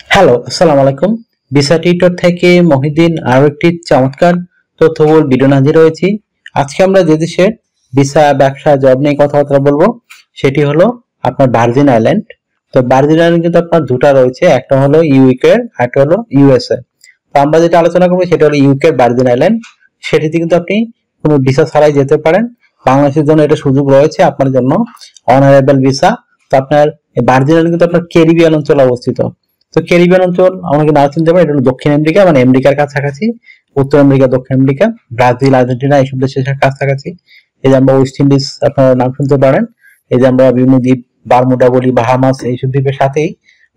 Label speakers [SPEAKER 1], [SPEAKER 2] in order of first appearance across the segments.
[SPEAKER 1] Hello, আসসালামু আলাইকুম। Visa tutor থেকে মহিউদ্দিন আরো একটি চমৎকার তথ্যবহুল ভিডিও হাজির হয়েছি। আজকে আমরা যে দেশের ভিসা, ব্যবসা, জব নিয়ে কথাবার্তা বলবো সেটি হলো আপনার ভার্জিন আইল্যান্ড। তো ভার্জিন আইল্যান্ড কিন্তু আপনার দুটা রয়েছে, একটা হলো ইউকে আর একটা হলো ইউএসএ। তো আমরা যেটা আলোচনা করবো সেটা হলো ইউকে ভার্জিন আইল্যান্ড। সেটিতে কিন্তু আপনি কোনো ভিসা ছাড়াই যেতে পারেন। বাংলাদেশের জন্য এটা সুযোগ রয়েছে আপনার জন্য, অনারেবল ভিসা। তো আপনার ভার্জিন আইল্যান্ড কিন্তু আপনার ক্যারিবিয়ান অঞ্চলে অবস্থিত। তো ক্যারিবিয়ান অঞ্চল আমাকে না চিনতে পারে, এটা হলো দক্ষিণ আমেরিকা, মানে আমেরিকার কাছাকাছি। উত্তর আমেরিকা, দক্ষিণ আমেরিকা, ব্রাজিল, আর্জেন্টিনা এইসব দেশের কাছাকাছি। এই যে আমরা ওয়েস্ট ইন্ডিজ আপনার নাম শুনতে পারেন। এই যে আমরা বিভিন্ন দ্বীপ, বারমুডা বলি, বাহামাস, এইসব দ্বীপের সাথেই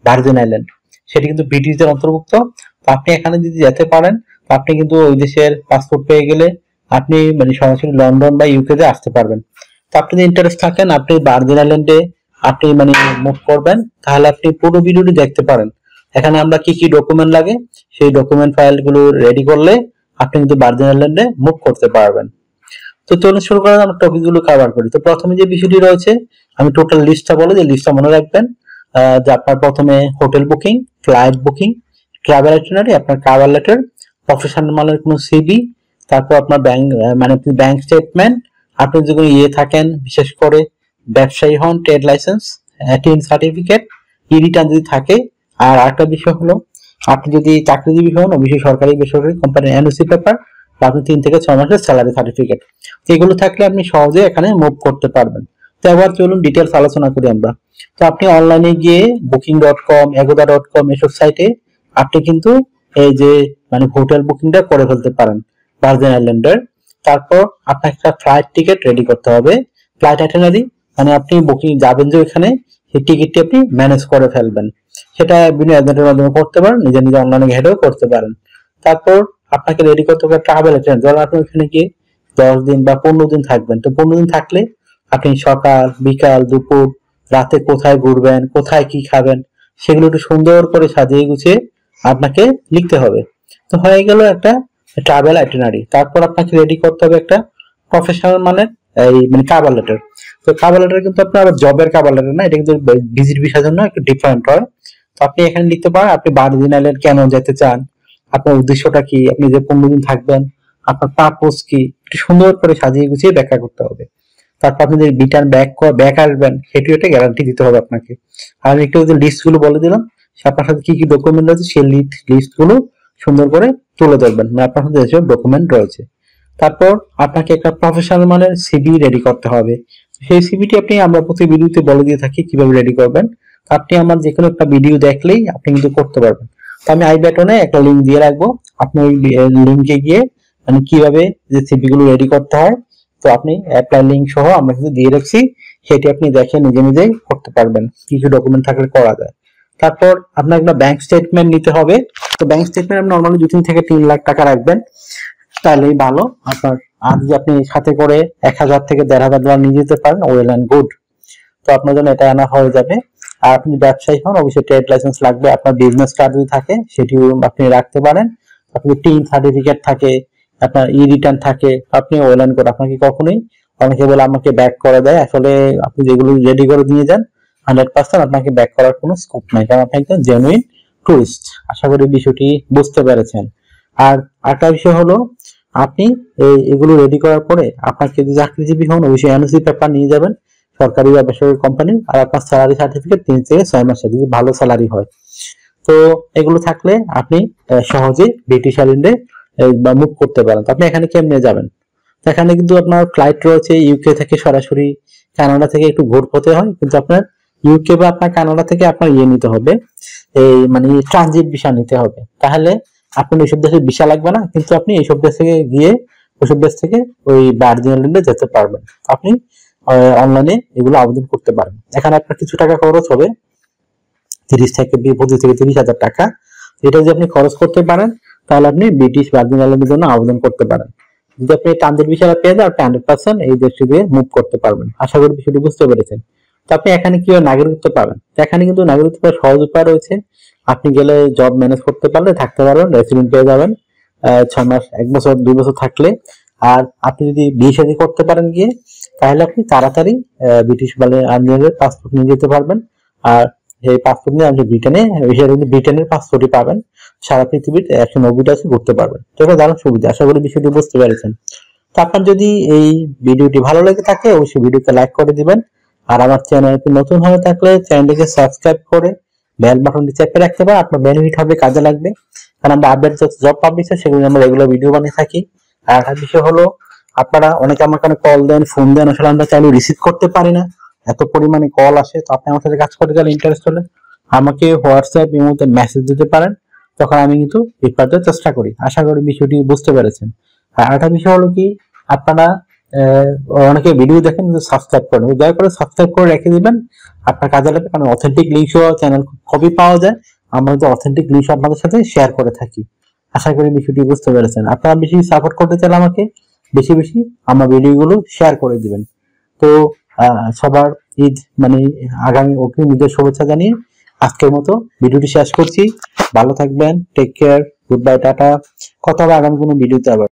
[SPEAKER 1] ভার্জিন আইল্যান্ড। সেটি কিন্তু ব্রিটিশদের অন্তর্ভুক্ত। তো আপনি এখানে যদি যেতে পারেন, তো আপনি কিন্তু ওই দেশের পাসপোর্ট পেয়ে গেলে আপনি মানে সরাসরি লন্ডন বা ইউকে তে আসতে পারবেন। তো আপনি যদি ইন্টারেস্ট থাকেন, আপনি ভার্জিন আইল্যান্ডে আপনি মানে মুভ করবেন, তাহলে আপনি পুরো ভিডিওটি দেখতে পারেন। এখানে আমরা কি কি ডকুমেন্ট লাগে সেই ডকুমেন্ট ফাইল গুলো রেডি করলে আপনি কিন্তু ভার্জিন আইল্যান্ডে মুভ করতে পারবেন। তো চলুন শুরু করা, আমরা টপিক গুলো কভার করি। তো প্রথমে যে বিষয়টি রয়েছে, আমি টোটাল লিস্টটা বলে যে লিস্টটা মনে রাখবেন। যে আপনার প্রথমে hotel booking, flight booking, travel itinerary, আপনার কভার লেটার, প্রফেশনাল মানের কোনো সিভি, তারপর আপনার ব্যাংক মানে ব্যাংক স্টেটমেন্ট, আপনি যদি থাকেন, বিশেষ করে ব্যবসায়ী হন, ট্রেড লাইসেন্স, টিন সার্টিফিকেট, ই রিটার্ন যদি থাকে। আর আরেকটা বিষয় হলো, আপনি যদি চাকরিজীবী হন, অবশ্যই সরকারি বেসরকারি কোম্পানির এনওসি পেপার, বা আপনি 3 থেকে 6 মাসের স্যালারি সার্টিফিকেট, এগুলো থাকলে আপনি সহজে এখানে মুভ করতে পারবেন। তো এবার চলুন ডিটেলস আলোচনা করি আমরা। তো আপনি অনলাইনে গিয়ে booking.com, agoda.com এসব সাইটে আপনি কিন্তু এই যে মানে হোটেল বুকিংটা করে ফেলতে পারেন ভার্জিন আইল্যান্ডের। তারপর আপনাকে একটা ফ্লাইট টিকিট রেডি করতে হবে, ফ্লাইট আইটিনারি, মানে আপনি বুকিং যাবেন যে ওখানে, সেই টিকিটটি আপনি ম্যানেজ করে ফেলবেন। সেটা বিভিন্ন এজেন্টের মাধ্যমে করতে পারেন, নিজে নিজে অনলাইনে ঘেটেও করতে পারেন। তারপর আপনাকে রেডি করতে হবে ট্রাভেল এজেন্ট। ধরুন আপনি ওখানে গিয়ে 10 দিন বা 15 দিন থাকবেন। তো 15 দিন থাকলে আপনি সকাল, বিকাল, দুপুর, রাতে কোথায় ঘুরবেন, কোথায় কি খাবেন, সেগুলো একটু সুন্দর করে সাজিয়ে গুছিয়ে আপনাকে লিখতে হবে। তো হয়ে গেল একটা ট্রাভেল আইটিনারি। তারপর আপনাকে রেডি করতে হবে একটা প্রফেশনাল মানের এই মানে কাভার লেটার। তো কাভার লেটার কিন্তু আপনার আবার জবের কাভার লেটার না, এটা কিন্তু ভিজিট ভিসার জন্য একটু ডিফারেন্ট হয়। তো আপনি এখানে লিখতে পারেন আপনি ভার্জিন আইল্যান্ড কেন যেতে চান, আপনার উদ্দেশ্যটা কি, আপনি যে 15 দিন থাকবেন, আপনার পারপোজ কি, একটু সুন্দর করে সাজিয়ে গুছিয়ে ব্যাখ্যা করতে হবে। তারপর আপনি যদি রিটার্ন ব্যাক আসবেন, সেটিও একটা গ্যারান্টি দিতে হবে আপনাকে। আর আমি একটু যে লিস্ট গুলো বলে দিলাম, আপনার সাথে কি কি ডকুমেন্ট রয়েছে সেই লিস্ট গুলো সুন্দর করে তুলে ধরবেন, মানে আপনার সাথে যেসব ডকুমেন্ট রয়েছে। তারপর আপনাকে একটা প্রফেশনাল মানের সিভি রেডি করতে হবে। সেই সিভিটি আমরা প্রতি ভিডিওতে বলে দিয়ে থাকি কিভাবে রেডি করবেন। আপনি আমার যে কোনো একটা ভিডিও দেখলেই আপনি কিন্তু করতে পারবেন। তো আমি আই বাটনে একটা লিংক দিয়ে রাখবো, আপনি ওই লিংকে গিয়ে মানে কিভাবে যে সিভি গুলো রেডি করতে হয়, তো আপনি অ্যাপ্লাই লিংক সহ আমরা কিন্তু দিয়ে রাখছি, সেটি আপনি দেখে নিজে নিজেই করতে পারবেন, কি কি ডকুমেন্ট থাকলে করা যায়। তারপর আপনার একটা ব্যাংক স্টেটমেন্ট নিতে হবে। তো ব্যাংক স্টেটমেন্ট আপনি নর্মালি 2-3 থেকে 3 লাখ টাকা রাখবেন, তাহলেই ভালো আপনার। আর যদি আপনি সাথে করে 1,000 থেকে 1,500 ডলার নিয়ে যেতে পারেন, ওয়েল অ্যান্ড গুড। তো আপনার জন্য এটা আনা হয়ে যাবে। আর আপনি ব্যবসায়ী হন, অবশ্যই ট্রেড লাইসেন্স লাগবে। আপনার বিজনেস কার্ড যদি থাকে সেটিও আপনি রাখতে পারেন। আপনি টিন সার্টিফিকেট থাকে, আপনার ই রিটার্ন থাকে, আপনি ওয়েল অ্যান্ড গুড। আপনাকে কখনোই অনেকে বলে আমাকে ব্যাক করে দেয়, আসলে আপনি যেগুলো রেডি করে নিয়ে যান 100% আপনাকে ব্যাক করার কোনো স্কোপ নাই, কারণ আপনি একজন জেনুইন টুরিস্ট। আশা করি বিষয়টি বুঝতে পেরেছেন। আর একটা বিষয় হলো, আপনি এগুলো রেডি করার পরে আপনাকে যদি চাকরিজীবী হন, অবশ্যই এনওসি পেপার নিয়ে যাবেন সরকারি বা বেসরকারি কোম্পানির। আর আপনার স্যালারি সার্টিফিকেট 3 থেকে 6 মাসের, যদি ভালো স্যালারি হয়। তো এগুলো থাকলে আপনি সহজেই ব্রিটিশ আইল্যান্ডে মুভ করতে পারেন। তো আপনি এখানে কেমনে যাবেন? এখানে কিন্তু আপনার ফ্লাইট রয়েছে ইউকে থেকে সরাসরি, কানাডা থেকে একটু ঘুরপথে হয়, কিন্তু আপনার ইউকে বা আপনার কানাডা থেকে আপনার নিতে হবে, এই মানে ট্রানজিট ভিসা নিতে হবে। তাহলে আপনার এইসব দেশে ভিসা লাগবে না, কিন্তু আপনি এইসব দেশ থেকে গিয়ে ওইসব দেশ থেকে ওই ভার্জিন আইল্যান্ডে যেতে পারবেন। আপনি অনলাইনে এগুলো আবেদন করতে পারেন। এখানে আপনার কিছু টাকা খরচ হবে, 25 থেকে 30 হাজার টাকা। এটা যদি আপনি খরচ করতে পারেন, তাহলে আপনি ব্রিটিশ ভার্জিন আইল্যান্ডের জন্য আবেদন করতে পারেন। যদি আপনি ট্রানজিট ভিসাটা পেয়ে যান, আপনি 100% এই দেশটি দিয়ে মুভ করতে পারবেন। আশা করি বিষয়টি বুঝতে পেরেছেন। তো আপনি এখানে কিভাবে নাগরিকত্ব পাবেন? এখানে কিন্তু নাগরিকত্ব পাওয়ার সহজ উপায় রয়েছে। আপনি গেলে জব ম্যানেজ করতে পারলে থাকতে পারবেন, রেসিডেন্ট পেয়ে যাবেন 6 মাস, 1 বছর, 2 বছর থাকলে। আর আপনি যদি বিয়ে শাদী করতে পারেন গিয়ে, তাহলে আপনি তাড়াতাড়ি ব্রিটিশ আর্মিদের পাসপোর্ট নিয়ে যেতে পারবেন। আর এই পাসপোর্ট নিয়ে আপনি ব্রিটেনের পাসপোর্টই পাবেন, সারা পৃথিবীর 190টা দেশে ঘুরতে পারবেন। তো এটা দারুণ সুবিধা, আশা করি বিষয়টি বুঝতে পেরেছেন। তো আপনার যদি এই ভিডিওটি ভালো লেগে থাকে অবশ্যই ভিডিওতে লাইক করে দিবেন, আর আমার চ্যানেলটি নতুন হয়ে থাকলে চ্যানেলটিকে সাবস্ক্রাইব করে বেল বাটনটি চেপে রাখতে পারেন, আপনার বেনিফিট হবে, কাজে লাগবে। কারণ আমরা আপডেট যত জব পাবলিশ হয় সেগুলো আমরা রেগুলার ভিডিও বানিয়ে থাকি। আর একটা বিষয় হলো, আপনারা অনেকে আমার কাছে কল দেন, ফোন দেন, আসলে আমরা চাইলে রিসিভ করতে পারি না, এত পরিমাণে কল আসে। তো আপনি আমার সাথে কাজ করতে গেলে ইন্টারেস্ট হলে আমাকে হোয়াটসঅ্যাপ এর মধ্যে মেসেজ দিতে পারেন, তখন আমি কিন্তু রিপ্লাই দেওয়ার চেষ্টা করি। আশা করি বিষয়টি বুঝতে পেরেছেন। আর একটা বিষয় হলো কি, আপনারা অনেকে ভিডিও দেখেন কিন্তু সাবস্ক্রাইব করেন, দয়া করে সাবস্ক্রাইব করে রেখে দিবেন, আপনার কাজে লাগবে। কারণ অথেন্টিক লিঙ্ক সহ চ্যানেল কপি পাওয়া যায়, আমরা কিন্তু অথেন্টিক লিঙ্ক আপনাদের সাথে শেয়ার করে থাকি। আশা করি বিষয়টি বুঝতে পেরেছেন। আপনারা বেশি সাপোর্ট করতে চাইলে আমাকে বেশি বেশি আমার ভিডিওগুলো শেয়ার করে দিবেন। তো সবার ঈদ মানে আগামী অগ্রিম ঈদের শুভেচ্ছা জানিয়ে আজকের মতো ভিডিওটি শেষ করছি। ভালো থাকবেন, টেক কেয়ার, গুড বাই, টাটা। কথা হবে আগামী কোনো ভিডিওতে আবার।